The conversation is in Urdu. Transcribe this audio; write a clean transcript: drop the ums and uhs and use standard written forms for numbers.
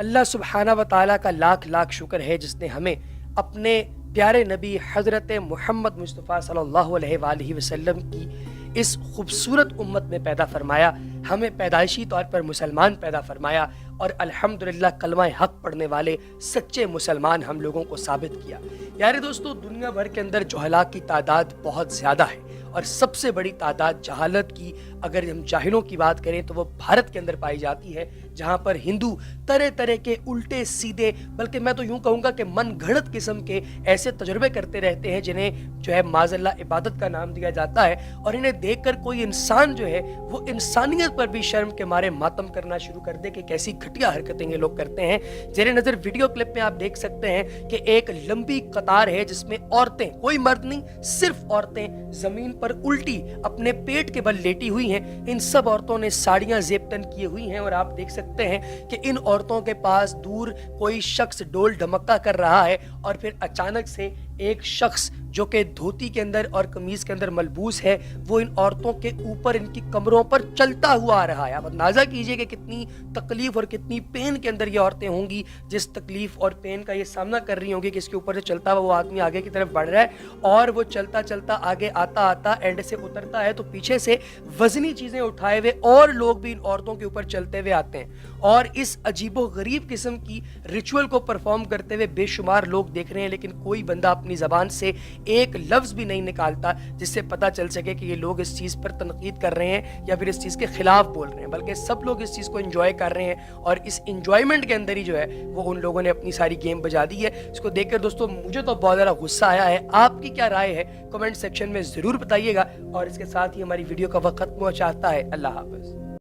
اللہ سبحانہ و تعالیٰ کا لاکھ لاکھ شکر ہے جس نے ہمیں اپنے پیارے نبی حضرت محمد مصطفیٰ صلی اللہ علیہ وآلہ وسلم کی اس خوبصورت امت میں پیدا فرمایا، ہمیں پیدائشی طور پر مسلمان پیدا فرمایا اور الحمدللہ کلمہ حق پڑھنے والے سچے مسلمان ہم لوگوں کو ثابت کیا۔ پیارے دوستو، دنیا بھر کے اندر جہلاء کی تعداد بہت زیادہ ہے اور سب سے بڑی تعداد جہالت کی اگر ہم جاہلوں کی بات کریں تو وہ بھارت کے اندر پائی جاتی ہے، جہاں پر ہندو طرح طرح کے الٹے سیدھے، بلکہ میں تو یوں کہوں گا کہ من گھڑت قسم کے ایسے تجربے کرتے رہتے ہیں جنہیں جو ہے معاذ اللہ عبادت کا نام دیا جاتا ہے، اور انہیں دیکھ کر کوئی انسان جو ہے وہ انسانیت پر بھی شرم کے مارے ماتم کرنا شروع کر دے کہ کیسی گھٹیا حرکتیں یہ لوگ کرتے ہیں۔ زیر نظر ویڈیو کلپ میں آپ دیکھ سکتے ہیں کہ ایک لمبی قطار ہے جس میں عورتیں، کوئی مرد نہیں، صرف عورتیں زمین پر الٹی اپنے پیٹ کے بل لیٹی ہوئی ہیں۔ ان سب عورتوں نے ساڑیاں زیب تن کیے ہوئی ہیں اور آپ دیکھ سکتے ہیں کہ ان عورتوں کے پاس دور کوئی شخص ڈول ڈھمکا کر رہا ہے اور پھر اچانک سے ایک شخص جو کہ دھوتی کے اندر اور قمیض کے اندر ملبوس ہے وہ ان عورتوں کے اوپر، ان کی کمروں پر چلتا ہوا آ رہا ہے۔ آپ اندازہ کیجئے کہ کتنی تکلیف اور کتنی پین کے اندر یہ عورتیں ہوں گی جس تکلیف اور پین کا یہ سامنا کر رہی ہوں گی کہ اس کے اوپر سے چلتا ہوا وہ آدمی آگے کی طرف بڑھ رہا ہے اور وہ چلتا چلتا آگے آتا آتا اینڈ سے اترتا ہے تو پیچھے سے وزنی چیزیں اٹھائے ہوئے اور لوگ بھی ان عورتوں کے اوپر چلتے ہوئے آتے ہیں اور اس عجیب و غریب قسم کی ریچول کو پرفارم کرتے ہوئے بے شمار لوگ دیکھ رہے ہیں، لیکن کوئی بندہ اپنی زبان سے ایک لفظ بھی نہیں نکالتا جس سے پتہ چل سکے کہ یہ لوگ اس چیز پر تنقید کر رہے ہیں یا پھر اس چیز کے خلاف بول رہے ہیں، بلکہ سب لوگ اس چیز کو انجوائے کر رہے ہیں اور اس انجوائمنٹ کے اندر ہی جو ہے وہ ان لوگوں نے اپنی ساری گیم بجا دی ہے۔ اس کو دیکھ کر دوستو مجھے تو بہت زیادہ غصہ آیا ہے، آپ کی کیا رائے ہے کمنٹ سیکشن میں ضرور بتائیے گا، اور اس کے ساتھ ہی ہماری ویڈیو کا وقت ختم ہو چاہتا ہے۔ اللہ حافظ۔